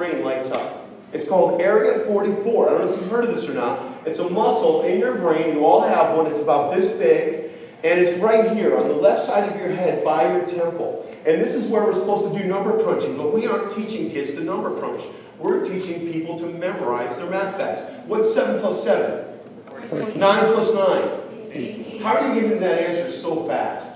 brain lights up. It's called Area 44. I don't know if you've heard of this or not. It's a muscle in your brain. You all have one. It's about this big. And it's right here on the left side of your head by your temple. And this is where we're supposed to do number crunching. But we aren't teaching kids to number crunch. We're teaching people to memorize their math facts. What's 7 plus 7? 9 plus 9? 18. How are you getting that answer so fast?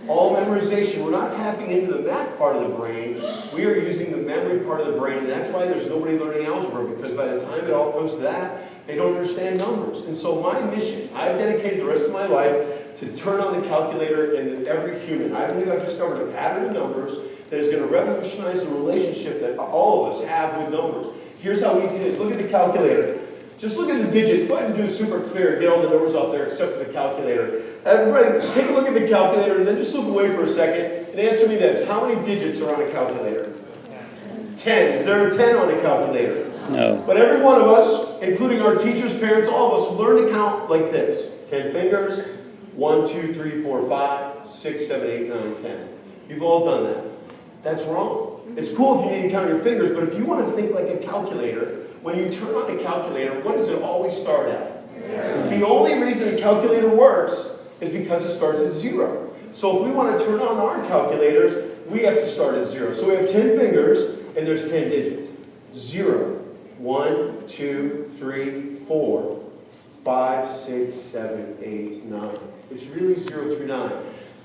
All memorization. We're not tapping into the math part of the brain. We are using the memory part of the brain. And that's why there's nobody learning algebra. Because by the time it all comes to that, they don't understand numbers. And so my mission, I've dedicated the rest of my life to turn on the calculator in every human. I believe I've discovered a pattern of numbers that is going to revolutionize the relationship that all of us have with numbers. Here's how easy it is. Look at the calculator. Just look at the digits. Go ahead and do it super clear. Get all the numbers out there except for the calculator. Everybody, take a look at the calculator and then just look away for a second and answer me this. How many digits are on a calculator? 10. Is there a 10 on a calculator? No. But every one of us, including our teachers, parents, all of us, learn to count like this. 10 fingers. 1, 2, 3, 4, 5, 6, 7, 8, 9, 10. You've all done that. That's wrong. It's cool if you need to count your fingers, but if you want to think like a calculator, when you turn on a calculator, what does it always start at? 0. The only reason a calculator works is because it starts at 0. So if we want to turn on our calculators, we have to start at 0. So we have 10 fingers, and there's 10 digits. 0, 1, 2, 3, 4, 5, 6, 7, 8, 9. It's really 0 through 9.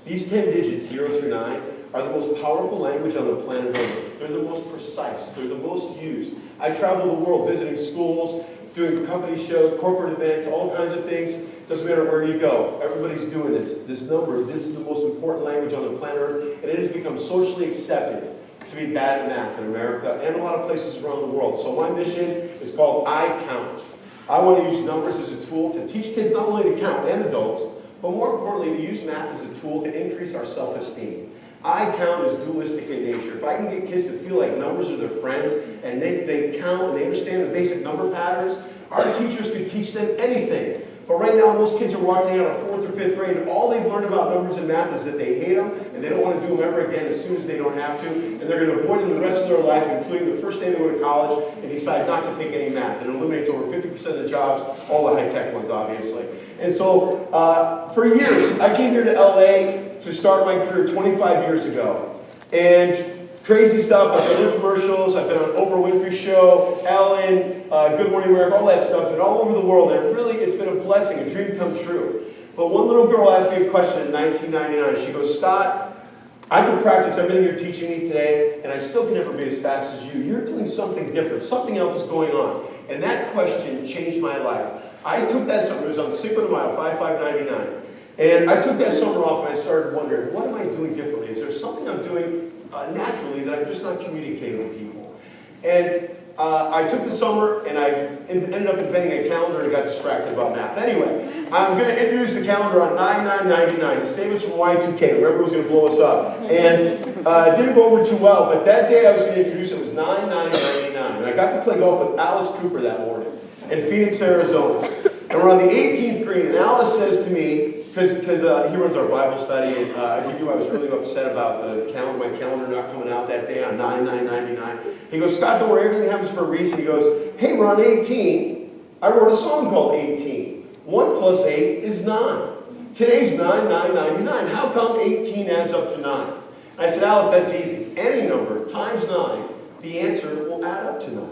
These 10 digits, 0 through 9, are the most powerful language on the planet Earth. They're the most precise. They're the most used. I travel the world visiting schools, doing company shows, corporate events, all kinds of things. Doesn't matter where you go. Everybody's doing this. This number, this is the most important language on the planet Earth, and it has become socially accepted to be bad at math in America and a lot of places around the world. So my mission is called I Count. I want to use numbers as a tool to teach kids not only to count, and adults, but more importantly, to use math as a tool to increase our self-esteem. I count is dualistic in nature. If I can get kids to feel like numbers are their friends, and they count and they understand the basic number patterns, our teachers could teach them anything. But right now, most kids are walking out of 4th or 5th grade, and all they've learned about numbers and math is that they hate them, and they don't want to do them ever again as soon as they don't have to, and they're going to avoid them the rest of their life, including the first day they go to college, and decide not to take any math. It eliminates over 50% of the jobs, all the high-tech ones, obviously. And so, for years, I came here to LA to start my career 25 years ago. And crazy stuff, I've done infomercials, I've been on Oprah Winfrey's show, Ellen, Good Morning America, all that stuff, and all over the world. And it's been a blessing, a dream come true. But one little girl asked me a question in 1999. She goes, Scott, I can practice everything you're teaching me today, and I still can never be as fast as you. You're doing something different. Something else is going on. And that question changed my life. I took that summer, it was on Cinco de Mayo, 5/5/99. And I took that summer off and I started wondering, what am I doing differently? Is there something I'm doing naturally that I'm just not communicating with people? And I took the summer and I ended up inventing a calendar and got distracted about math. Anyway, I'm going to introduce the calendar on 9/9/99 to save us from Y2K. Remember, it was going to blow us up. And it didn't go over too well, but that day I was going to introduce it was 9/9/99. And I got to play golf with Alice Cooper that morning in Phoenix, Arizona. And we're on the 18th green, and Alice says to me, because he runs our Bible study, and I was really upset about my calendar not coming out that day on 9/9/99. He goes, Scott, don't worry, everything happens for a reason. He goes, hey, we're on 18. I wrote a song called 18. 1 plus 8 is 9. Today's 9/9/99. How come 18 adds up to 9? I said, Alice, that's easy. Any number times 9, the answer will add up to 9.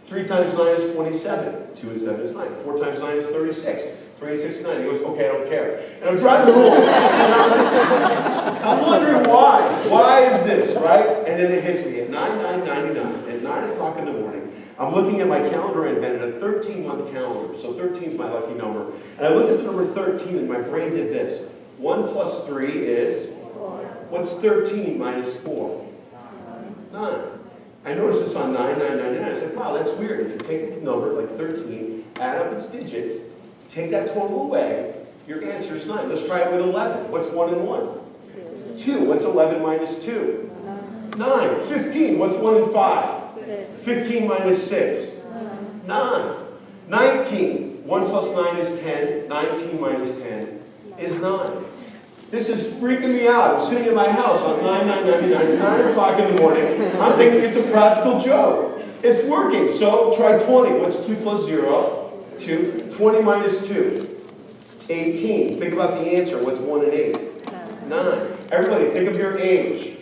3 times 9 is 27. 2 and 7 is 9. 4 times 9 is 36. 3 and 6 is 9. He goes, okay, I don't care. And I'm driving home. I'm wondering why. Why is this, right? And then it hits me at 9/9/99, at 9 o'clock in the morning. I'm looking at my calendar. I invented a 13-month calendar. So 13 is my lucky number. And I looked at the number 13 and my brain did this. 1 plus 3 is? 4. What's 13 minus 4? 9. I noticed this on 9/9/99. I said, wow, that's weird. If you take a number like 13, add up its digits, take that total away, your answer is 9. Let's try it with 11. What's 1 and 1? 2. What's 11 minus 2? 9. 15. What's 1 and 5? 15 minus 6? 9. 19. 1 plus 9 is 10. 19 minus 10 is 9. This is freaking me out. I'm sitting in my house on 9/9/99, 9 o'clock in the morning. I'm thinking it's a practical joke. It's working. So try 20. What's 2 plus 0? 2. 20 minus 2. 18. Think about the answer. What's 1 and 8? 9. Everybody, think of your age.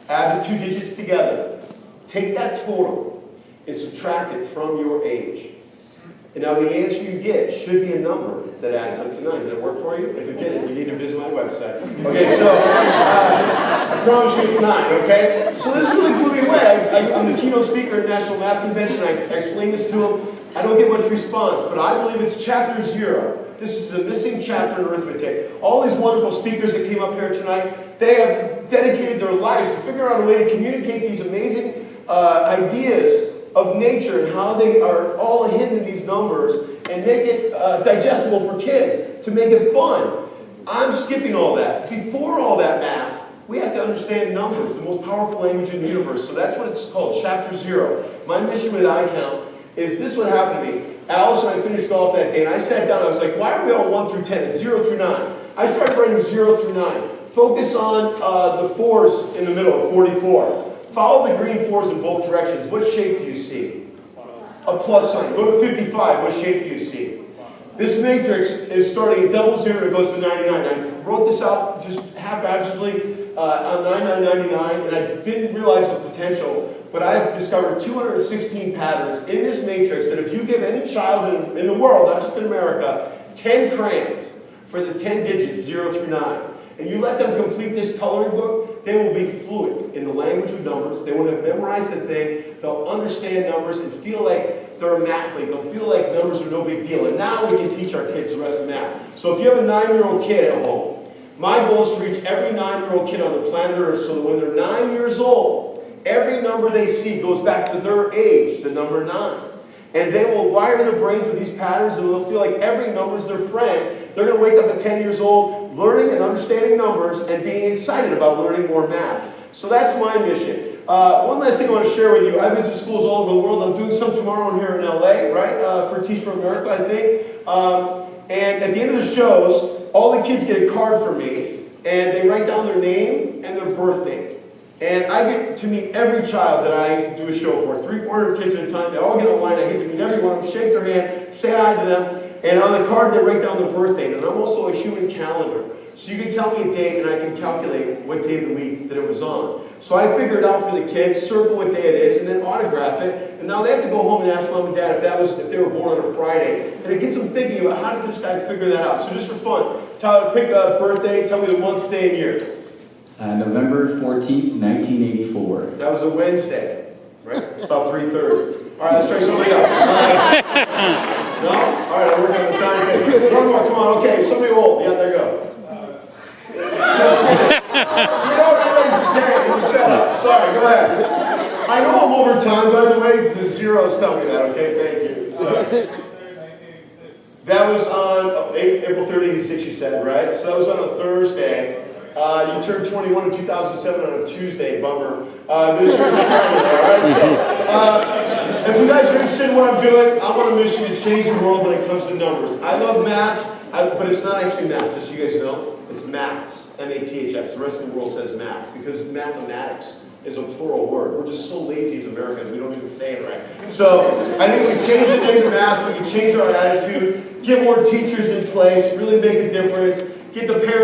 Add the two digits together. Take that total and subtract it from your age. And now the answer you get should be a number that adds up to 9. Did it work for you? If it didn't, you need to visit my website. Okay, so I promise you it's 9, okay? So this really blew me away. I'm the keynote speaker at National Math Convention. I explained this to them. I don't get much response, but I believe it's chapter 0. This is the missing chapter in arithmetic. All these wonderful speakers that came up here tonight, they have dedicated their lives to figure out a way to communicate these amazing ideas of nature and how they are all hidden in these numbers and make it digestible for kids, to make it fun. I'm skipping all that. Before all that math, we have to understand numbers, the most powerful language in the universe. So that's what it's called, chapter 0. My mission with iCount is this what happened to me. Alice and I finished golf that day, and I sat down, I was like, why are we all 1 through 10? It's 0 through 9. I started writing 0 through 9. Focus on the 4s in the middle, 44. Follow the green 4s in both directions. What shape do you see? A plus sign. Go to 55. What shape do you see? This matrix is starting at 00 and it goes to 99. I wrote this out just haphazardly on 9999, and I didn't realize the potential, but I've discovered 216 patterns in this matrix that if you give any child in the world, not just in America, 10 crayons for the 10 digits, 0 through 9, and you let them complete this coloring book, they will be fluent in the language of numbers. They won't have memorized the thing. They'll understand numbers and feel like they're a mathlete. They'll feel like numbers are no big deal. And now we can teach our kids the rest of math. So if you have a 9-year-old kid at home, my goal is to reach every 9-year-old kid on the planet Earth so that when they're 9 years old, every number they see goes back to their age, the number 9. And they will wire their brains with these patterns, and they'll feel like every number is their friend. They're going to wake up at 10 years old, learning and understanding numbers, and being excited about learning more math. So that's my mission. One last thing I want to share with you. I've been to schools all over the world. I'm doing some tomorrow here in LA, right, for Teach for America, I think. And at the end of the shows, all the kids get a card from me, and they write down their name and their birth date. And I get to meet every child that I do a show for. 300-400 kids at a time. They all get online. I get to meet every one of them, shake their hand, say hi to them. And on the card, they write down their birth date. And I'm also a human calendar. So you can tell me a date, and I can calculate what day of the week that it was on. So I figured out for the kids, circle what day it is, and then autograph it. And now they have to go home and ask mom and dad if they were born on a Friday. And it gets them thinking about how did this guy figure that out. So just for fun, pick a birthday, tell me the month, day, and year. November 14th, 1984. That was a Wednesday, right? About 3:30. All right, let's try something else. No? All right, we're going to time. One more, come on. Okay, somebody old. Yeah, there you go. You don't raise his hand. It was set up. Sorry, go ahead. I know I'm over time, by the way. The zeros tell me that, okay? Thank you. Sorry. That was on April 3rd, 86, you said, right? So that was on a Thursday. You turned 21 in 2007 on a Tuesday, bummer. This year's Friday, all right? So, if you guys are interested in what I'm doing, I'm on a mission to change the world when it comes to numbers. I love math, but it's not actually math, just so you guys know. It's maths, M-A-T-H-S. The rest of the world says maths, because mathematics is a plural word. We're just so lazy as Americans, we don't even say it right. So, I think we can change the name to maths, we can change our attitude, get more teachers in place, really make a difference, get the parents